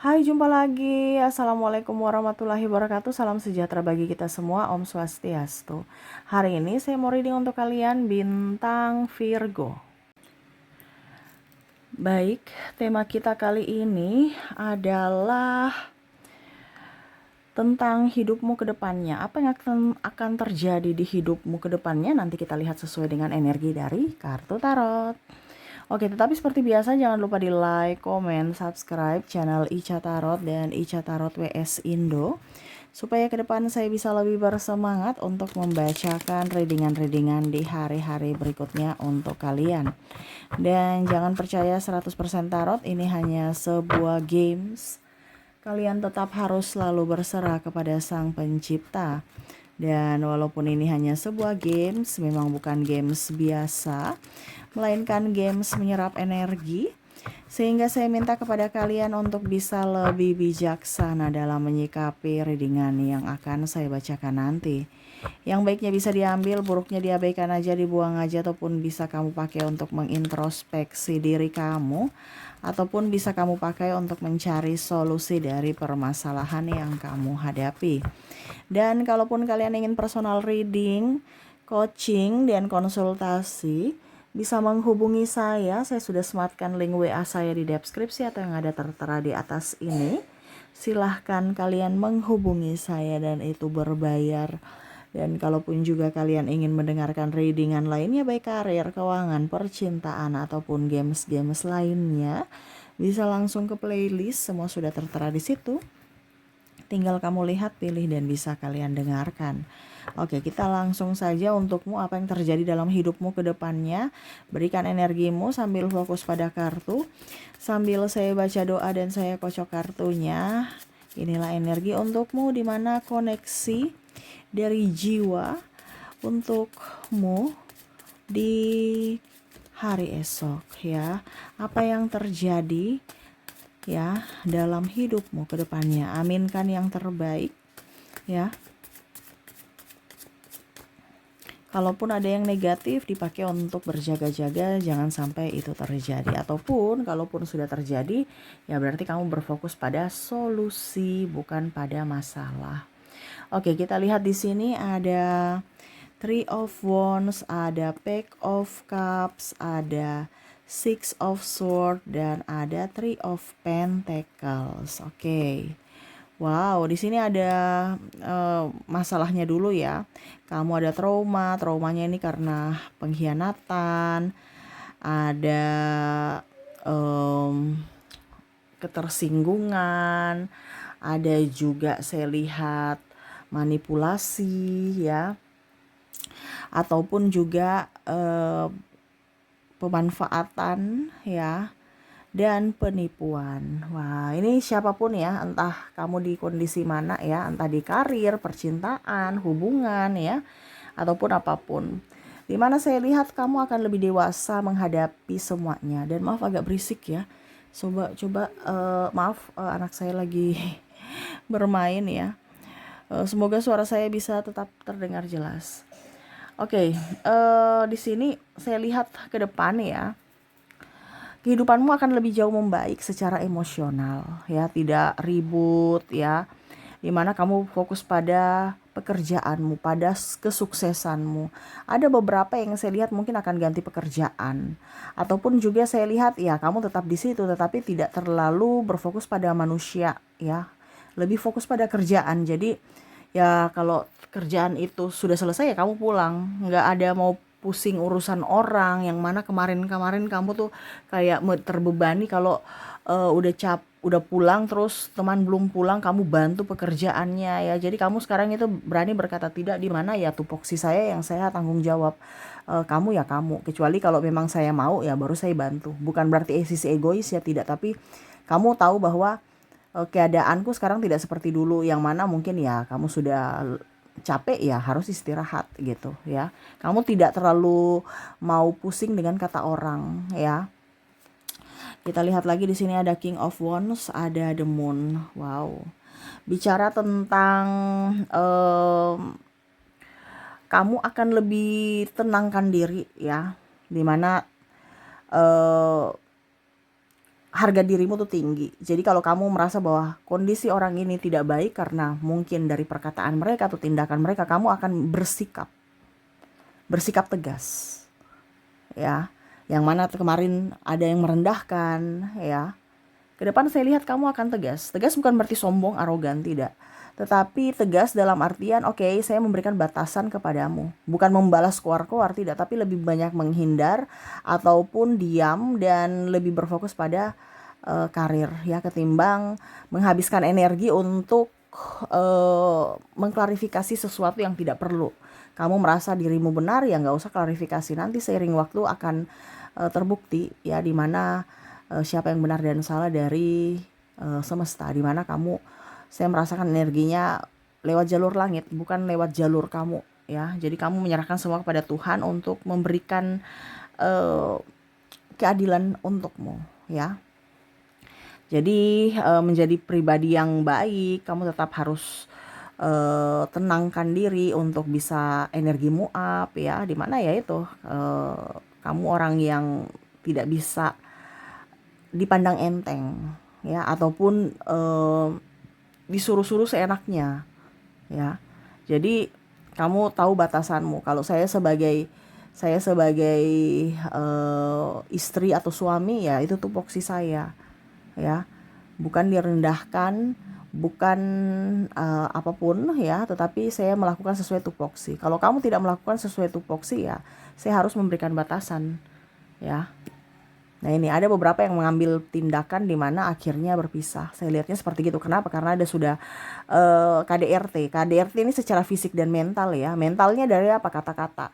Hai, jumpa lagi. Assalamualaikum warahmatullahi wabarakatuh. Salam sejahtera bagi kita semua. Om Swastiastu. Hari ini saya mau reading untuk kalian bintang Virgo. Baik, tema kita kali ini adalah tentang hidupmu ke depannya. Apa yang akan terjadi di hidupmu ke depannya? Nanti kita lihat sesuai dengan energi dari kartu tarot. Oke, tetapi seperti biasa jangan lupa di like, komen, subscribe channel Ica Tarot dan Ica Tarot WS Indo supaya ke depan saya bisa lebih bersemangat untuk membacakan readingan-readingan di hari-hari berikutnya untuk kalian. Dan jangan percaya 100% tarot, ini hanya sebuah games. Kalian tetap harus selalu berserah kepada Sang Pencipta. Dan walaupun ini hanya sebuah games, memang bukan games biasa, melainkan games menyerap energi, sehingga saya minta kepada kalian untuk bisa lebih bijaksana dalam menyikapi readingan yang akan saya bacakan nanti. Yang baiknya bisa diambil, buruknya diabaikan aja, dibuang aja, ataupun bisa kamu pakai untuk mengintrospeksi diri kamu, ataupun bisa kamu pakai untuk mencari solusi dari permasalahan yang kamu hadapi. Dan kalaupun kalian ingin personal reading, coaching, dan konsultasi, bisa menghubungi saya. Saya sudah sematkan link WA saya di deskripsi atau yang ada tertera di atas ini. Silahkan kalian menghubungi saya dan itu berbayar. Dan kalaupun juga kalian ingin mendengarkan readingan lainnya, baik karir, keuangan, percintaan, ataupun games-games lainnya, bisa langsung ke playlist, semua sudah tertera di situ. Tinggal kamu lihat, pilih, dan bisa kalian dengarkan. Oke, kita langsung saja untukmu apa yang terjadi dalam hidupmu ke depannya. Berikan energimu sambil fokus pada kartu. Sambil saya baca doa dan saya kocok kartunya. Inilah energi untukmu, di mana koneksi dari jiwa untukmu di hari esok ya. Apa yang terjadi ya dalam hidupmu ke depannya. Aminkan yang terbaik ya. Kalaupun ada yang negatif, dipakai untuk berjaga-jaga, jangan sampai itu terjadi. Ataupun kalaupun sudah terjadi, ya berarti kamu berfokus pada solusi, bukan pada masalah. Oke, kita lihat di sini ada Three of Wands, ada Pack of Cups, ada Six of Swords, dan ada Three of Pentacles. Oke. Wow, di sini ada masalahnya dulu ya. Kamu ada traumanya ini karena pengkhianatan, ada ketersinggungan, ada juga saya lihat manipulasi ya, ataupun juga pemanfaatan ya, dan penipuan. Wah, ini siapapun ya, entah kamu di kondisi mana ya, entah di karir, percintaan, hubungan ya, ataupun apapun. Dimana saya lihat kamu akan lebih dewasa menghadapi semuanya. Dan maaf agak berisik ya. Coba maaf, anak saya lagi bermain ya. Semoga suara saya bisa tetap terdengar jelas. Oke, di sini saya lihat ke depan ya. Kehidupanmu akan lebih jauh membaik secara emosional ya, tidak ribut ya. Dimana kamu fokus pada pekerjaanmu, pada kesuksesanmu. Ada beberapa yang saya lihat mungkin akan ganti pekerjaan. Ataupun juga saya lihat ya kamu tetap di situ tetapi tidak terlalu berfokus pada manusia ya. Lebih fokus pada kerjaan. Jadi ya kalau kerjaan itu sudah selesai ya kamu pulang. Nggak ada mau pusing urusan orang yang mana kemarin-kemarin kamu tuh kayak terbebani kalau udah pulang terus teman belum pulang kamu bantu pekerjaannya ya. Jadi kamu sekarang itu berani berkata tidak, di mana ya tupoksi saya yang saya tanggung jawab. Kamu ya kamu, kecuali kalau memang saya mau ya baru saya bantu. Bukan berarti sisi egois ya, tidak, tapi kamu tahu bahwa keadaanku sekarang tidak seperti dulu, yang mana mungkin ya kamu sudah capek ya harus istirahat gitu ya. Kamu tidak terlalu mau pusing dengan kata orang ya. Kita lihat lagi di sini ada King of Wands, ada The Moon. Wow. Bicara tentang kamu akan lebih tenangkan diri ya. Dimana harga dirimu tuh tinggi. Jadi kalau kamu merasa bahwa kondisi orang ini tidak baik karena mungkin dari perkataan mereka atau tindakan mereka, kamu akan bersikap tegas, ya. Yang mana kemarin ada yang merendahkan, ya. Ke depan saya lihat kamu akan tegas. Tegas bukan berarti sombong, arogan, tidak. Tetapi tegas dalam artian, oke, saya memberikan batasan kepadamu. Bukan membalas koar-koar, tidak. Tapi lebih banyak menghindar ataupun diam dan lebih berfokus pada karir, ya, ketimbang menghabiskan energi untuk mengklarifikasi sesuatu yang tidak perlu. Kamu merasa dirimu benar, ya nggak usah klarifikasi. Nanti seiring waktu akan terbukti, ya, dimana siapa yang benar dan salah dari semesta, dimana saya merasakan energinya lewat jalur langit, bukan lewat jalur kamu, ya. Jadi kamu menyerahkan semua kepada Tuhan untuk memberikan keadilan untukmu, ya. Jadi menjadi pribadi yang baik, kamu tetap harus tenangkan diri untuk bisa energimu up, ya. Dimana ya itu kamu orang yang tidak bisa dipandang enteng, ya, ataupun disuruh-suruh seenaknya, ya. Jadi kamu tahu batasanmu. Kalau saya sebagai istri atau suami, ya itu tupoksi saya, ya. Bukan direndahkan, bukan apapun, ya, tetapi saya melakukan sesuai tupoksi. Kalau kamu tidak melakukan sesuai tupoksi, ya saya harus memberikan batasan, ya. Nah, ini ada beberapa yang mengambil tindakan di mana akhirnya berpisah. Saya lihatnya seperti gitu. Kenapa? Karena ada sudah KDRT. KDRT ini secara fisik dan mental, ya. Mentalnya dari apa? Kata-kata.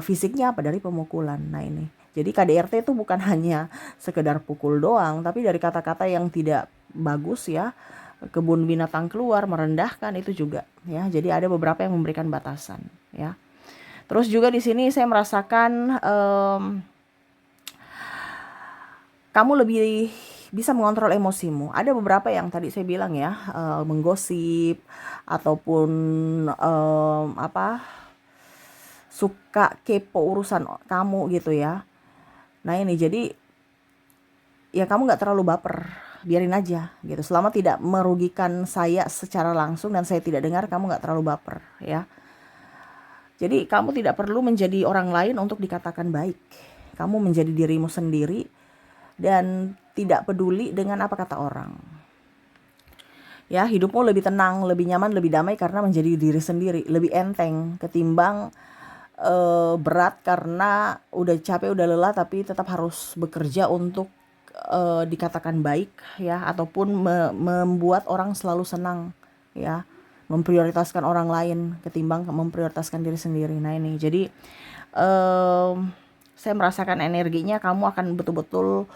Fisiknya apa? Dari pemukulan. Nah, ini. Jadi KDRT itu bukan hanya sekedar pukul doang, tapi dari kata-kata yang tidak bagus, ya. Kebun binatang keluar, merendahkan, itu juga, ya. Jadi ada beberapa yang memberikan batasan, ya. Terus juga di sini saya merasakan kamu lebih bisa mengontrol emosimu. Ada beberapa yang tadi saya bilang, ya, menggosip ataupun suka kepo urusan kamu gitu, ya. Nah, ini jadi ya kamu nggak terlalu baper, biarin aja gitu. Selama tidak merugikan saya secara langsung dan saya tidak dengar, kamu nggak terlalu baper, ya. Jadi kamu tidak perlu menjadi orang lain untuk dikatakan baik. Kamu menjadi dirimu sendiri dan tidak peduli dengan apa kata orang. Ya, hidupmu lebih tenang, lebih nyaman, lebih damai karena menjadi diri sendiri, lebih enteng ketimbang berat karena udah capek, udah lelah tapi tetap harus bekerja untuk dikatakan baik, ya, ataupun membuat orang selalu senang, ya, memprioritaskan orang lain ketimbang memprioritaskan diri sendiri. Nah, ini jadi saya merasakan energinya kamu akan betul-betul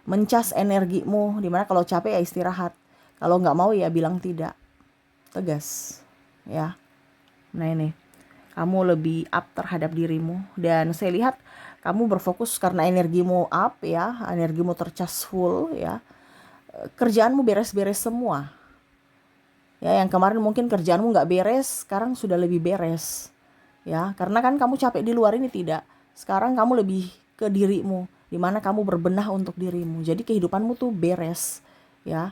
mencas energimu, dimana kalau capek ya istirahat, kalau nggak mau ya bilang tidak, tegas, ya. Nah, ini kamu lebih up terhadap dirimu dan saya lihat kamu berfokus karena energimu up, ya, energimu tercas full, ya. Kerjaanmu beres-beres semua, ya. Yang kemarin mungkin kerjaanmu nggak beres, sekarang sudah lebih beres, ya, karena kan kamu capek di luar ini, tidak. Sekarang kamu lebih ke dirimu, dimana kamu berbenah untuk dirimu. Jadi kehidupanmu tuh beres, ya.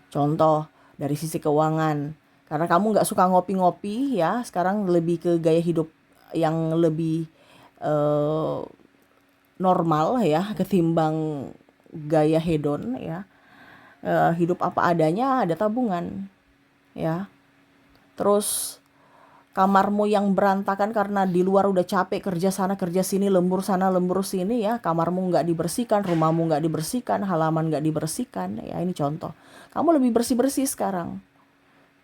Contoh dari sisi keuangan, karena kamu nggak suka ngopi-ngopi, ya, sekarang lebih ke gaya hidup yang lebih normal, ya, ketimbang gaya hedon, ya. Hidup apa adanya, ada tabungan, ya. Terus kamarmu yang berantakan karena di luar udah capek kerja sana kerja sini, lembur sana lembur sini, ya, kamarmu nggak dibersihkan, rumahmu nggak dibersihkan, halaman nggak dibersihkan, ya, ini contoh. Kamu lebih bersih-bersih sekarang,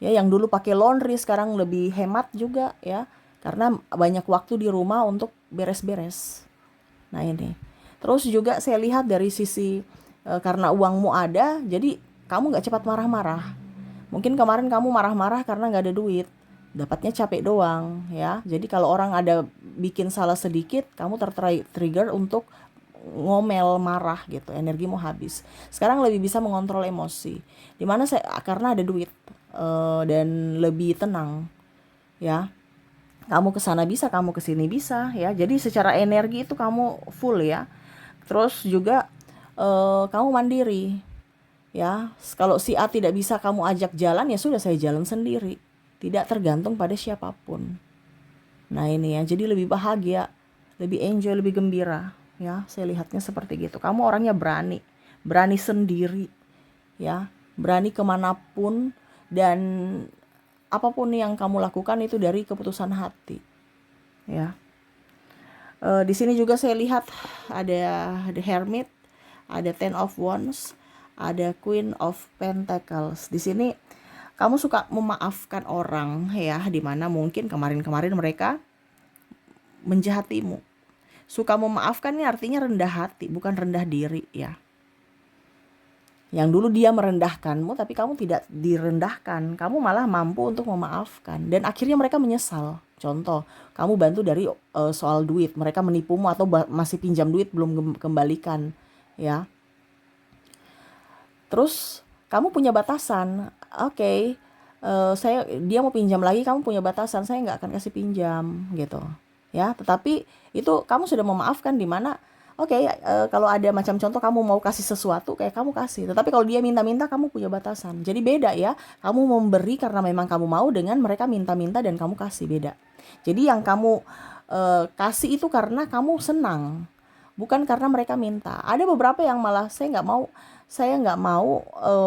ya. Yang dulu pakai laundry sekarang lebih hemat juga, ya, karena banyak waktu di rumah untuk beres-beres. Nah, ini terus juga saya lihat dari sisi karena uangmu ada, jadi kamu nggak cepat marah-marah. Mungkin kemarin kamu marah-marah karena nggak ada duit, dapatnya capek doang, ya. Jadi kalau orang ada bikin salah sedikit, kamu tertrigger untuk ngomel, marah gitu, energimu habis. Sekarang lebih bisa mengontrol emosi, dimana karena ada duit dan lebih tenang, ya. Kamu kesana bisa, kamu kesini bisa, ya. Jadi secara energi itu kamu full, ya. Terus juga kamu mandiri, ya. Kalau si A tidak bisa kamu ajak jalan, ya sudah, saya jalan sendiri, tidak tergantung pada siapapun. Nah ini ya, jadi lebih bahagia, lebih enjoy, lebih gembira, ya. Saya lihatnya seperti gitu. Kamu orangnya berani, berani sendiri, ya, berani kemanapun, dan apapun yang kamu lakukan itu dari keputusan hati, ya. Di sini juga saya lihat ada The Hermit, ada Ten of Wands, ada Queen of Pentacles. Di sini kamu suka memaafkan orang, ya, dimana mungkin kemarin-kemarin mereka menjahatimu. Suka memaafkan ini artinya rendah hati, bukan rendah diri, ya. Yang dulu dia merendahkanmu, tapi kamu tidak direndahkan. Kamu malah mampu untuk memaafkan. Dan akhirnya mereka menyesal. Contoh, kamu bantu dari soal duit. Mereka menipumu atau masih pinjam duit belum kembalikan. Ya. Terus, kamu punya batasan. Oke, dia mau pinjam lagi, kamu punya batasan. Saya nggak akan kasih pinjam, gitu. Ya, tetapi itu kamu sudah memaafkan, di mana oke, kalau ada macam contoh kamu mau kasih sesuatu, kayak kamu kasih. Tetapi kalau dia minta-minta, kamu punya batasan. Jadi beda ya. Kamu memberi karena memang kamu mau, dengan mereka minta-minta dan kamu kasih, beda. Jadi yang kamu kasih itu karena kamu senang, bukan karena mereka minta. Ada beberapa yang malah saya nggak mau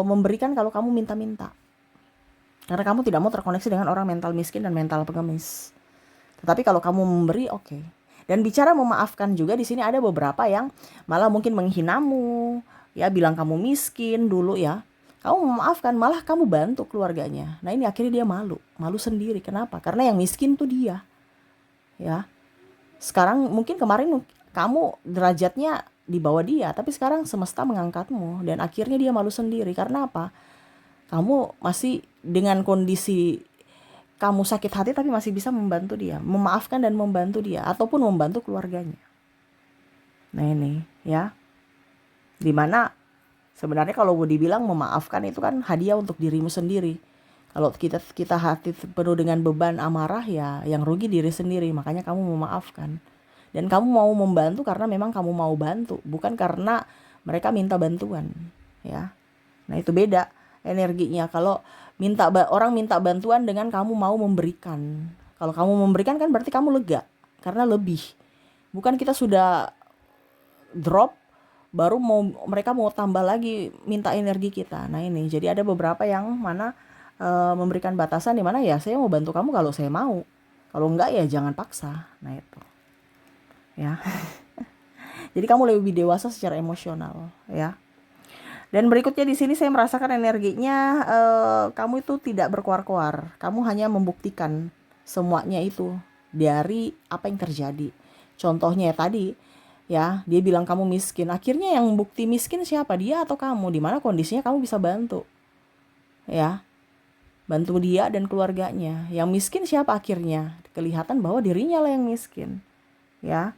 memberikan kalau kamu minta-minta. Karena kamu tidak mau terkoneksi dengan orang mental miskin dan mental pengemis. Tetapi kalau kamu memberi, oke. Dan bicara memaafkan juga, di sini ada beberapa yang malah mungkin menghinamu, ya, bilang kamu miskin dulu, ya. Kamu memaafkan, malah kamu bantu keluarganya. Nah ini akhirnya dia malu sendiri. Kenapa? Karena yang miskin tuh dia, ya. Sekarang mungkin kemarin kamu derajatnya di bawah dia, tapi sekarang semesta mengangkatmu, dan akhirnya dia malu sendiri. Karena apa? Kamu masih dengan kondisi kamu sakit hati tapi masih bisa membantu dia, memaafkan dan membantu dia, ataupun membantu keluarganya. Nah ini ya, dimana sebenarnya kalau dibilang memaafkan itu kan hadiah untuk dirimu sendiri. Kalau kita hati penuh dengan beban amarah, ya yang rugi diri sendiri. Makanya kamu memaafkan, dan kamu mau membantu karena memang kamu mau bantu, bukan karena mereka minta bantuan, ya. Nah itu beda energinya. Kalau orang minta bantuan dengan kamu mau memberikan. Kalau kamu memberikan kan berarti kamu lega karena lebih. Bukan kita sudah drop baru mereka mau tambah lagi minta energi kita. Nah ini jadi ada beberapa yang mana memberikan batasan, di mana ya saya mau bantu kamu kalau saya mau. Kalau enggak ya jangan paksa. Nah itu. Ya. Jadi kamu lebih dewasa secara emosional, ya. Dan berikutnya di sini saya merasakan energinya kamu itu tidak berkoar-koar. Kamu hanya membuktikan semuanya itu dari apa yang terjadi. Contohnya ya tadi, ya, dia bilang kamu miskin. Akhirnya yang bukti miskin siapa? Dia atau kamu? Di mana kondisinya kamu bisa bantu. Ya. Bantu dia dan keluarganya. Yang miskin siapa akhirnya? Kelihatan bahwa dirinya lah yang miskin. Ya.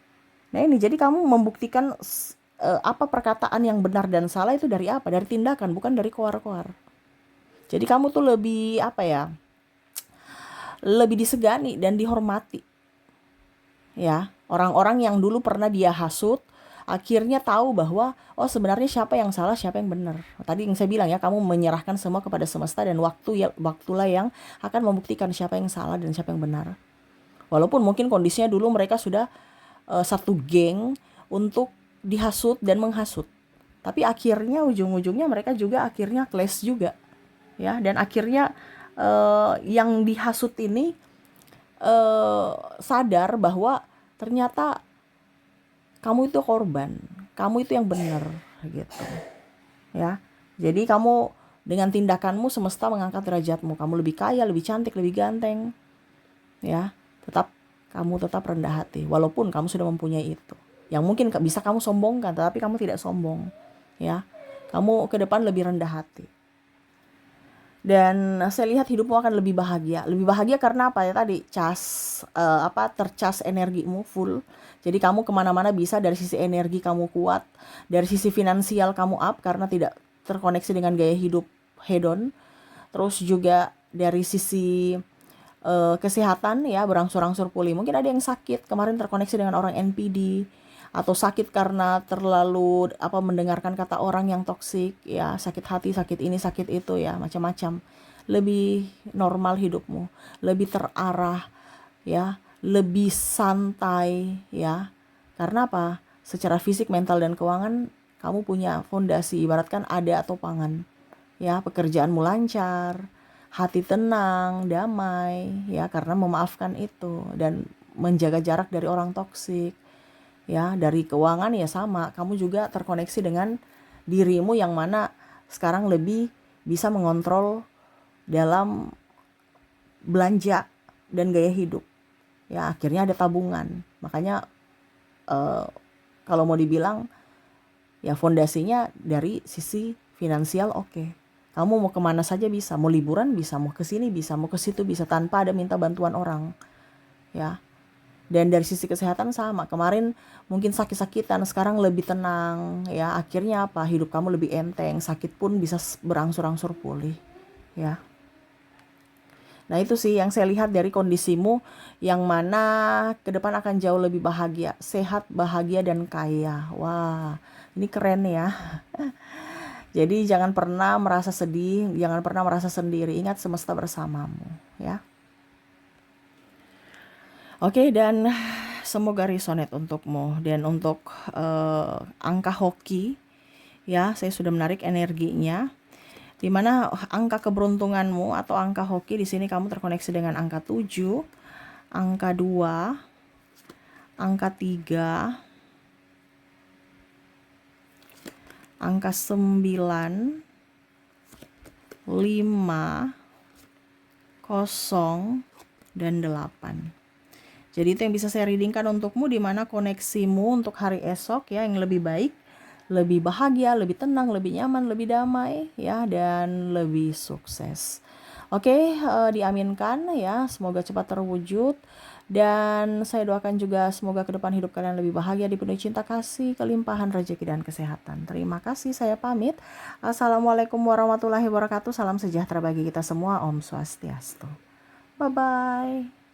Nah ini jadi kamu membuktikan apa perkataan yang benar dan salah itu dari apa? Dari tindakan, bukan dari koar-koar. Jadi kamu tuh lebih apa ya? Lebih disegani dan dihormati. Ya, orang-orang yang dulu pernah dia hasut, akhirnya tahu bahwa oh sebenarnya siapa yang salah, siapa yang benar. Tadi yang saya bilang ya, kamu menyerahkan semua kepada semesta, dan waktulah yang akan membuktikan siapa yang salah dan siapa yang benar. Walaupun mungkin kondisinya dulu mereka sudah satu geng untuk dihasut dan menghasut, tapi akhirnya ujung-ujungnya mereka juga akhirnya clash juga, ya. Dan akhirnya yang dihasut ini sadar bahwa ternyata kamu itu korban, kamu itu yang benar, gitu, ya. Jadi kamu dengan tindakanmu semesta mengangkat derajatmu, kamu lebih kaya, lebih cantik, lebih ganteng, ya. Kamu tetap rendah hati walaupun kamu sudah mempunyai itu. Yang mungkin bisa kamu sombongkan, tetapi kamu tidak sombong, ya. Kamu ke depan lebih rendah hati. Dan saya lihat hidupmu akan lebih bahagia. Lebih bahagia karena apa ya tadi? Tercas energimu full. Jadi kamu kemana-mana bisa, dari sisi energi kamu kuat, dari sisi finansial kamu up karena tidak terkoneksi dengan gaya hidup hedon. Terus juga dari sisi kesehatan, ya, berangsur-angsur pulih. Mungkin ada yang sakit kemarin terkoneksi dengan orang NPD, atau sakit karena terlalu mendengarkan kata orang yang toksik, ya, sakit hati, sakit ini, sakit itu, ya, macam-macam. Lebih normal hidupmu, lebih terarah, ya, lebih santai, ya. Karena apa? Secara fisik, mental, dan keuangan kamu punya fondasi, ibaratkan ada atau pangan, ya, pekerjaanmu lancar, hati tenang, damai, ya, karena memaafkan itu dan menjaga jarak dari orang toksik, ya. Dari keuangan ya sama, kamu juga terkoneksi dengan dirimu yang mana sekarang lebih bisa mengontrol dalam belanja dan gaya hidup, ya. Akhirnya ada tabungan, makanya kalau mau dibilang ya fondasinya dari sisi finansial oke. Kamu mau kemana saja bisa, mau liburan bisa, mau ke sini bisa, mau ke situ bisa, tanpa ada minta bantuan orang, ya. Dan dari sisi kesehatan sama, kemarin mungkin sakit-sakitan, sekarang lebih tenang, ya. Akhirnya apa? Hidup kamu lebih enteng, sakit pun bisa berangsur-angsur pulih, ya. Nah, itu sih yang saya lihat dari kondisimu, yang mana ke depan akan jauh lebih bahagia, sehat, bahagia, dan kaya. Wah, ini keren ya. Jadi jangan pernah merasa sedih, jangan pernah merasa sendiri. Ingat semesta bersamamu, ya. Oke, dan semoga resonate untukmu. Dan untuk angka hoki, ya, saya sudah menarik energinya. Di mana angka keberuntunganmu atau angka hoki di sini kamu terkoneksi dengan angka 7, angka 2, angka 3, angka 9, 5, 0, dan 8. Jadi itu yang bisa saya readingkan untukmu, di mana koneksimu untuk hari esok, ya, yang lebih baik, lebih bahagia, lebih tenang, lebih nyaman, lebih damai, ya, dan lebih sukses. Oke, diaminkan, ya, semoga cepat terwujud. Dan saya doakan juga semoga ke depan hidup kalian lebih bahagia, dipenuhi cinta kasih, kelimpahan rezeki, dan kesehatan. Terima kasih, saya pamit. Assalamualaikum warahmatullahi wabarakatuh. Salam sejahtera bagi kita semua. Om Swastiastu. Bye-bye.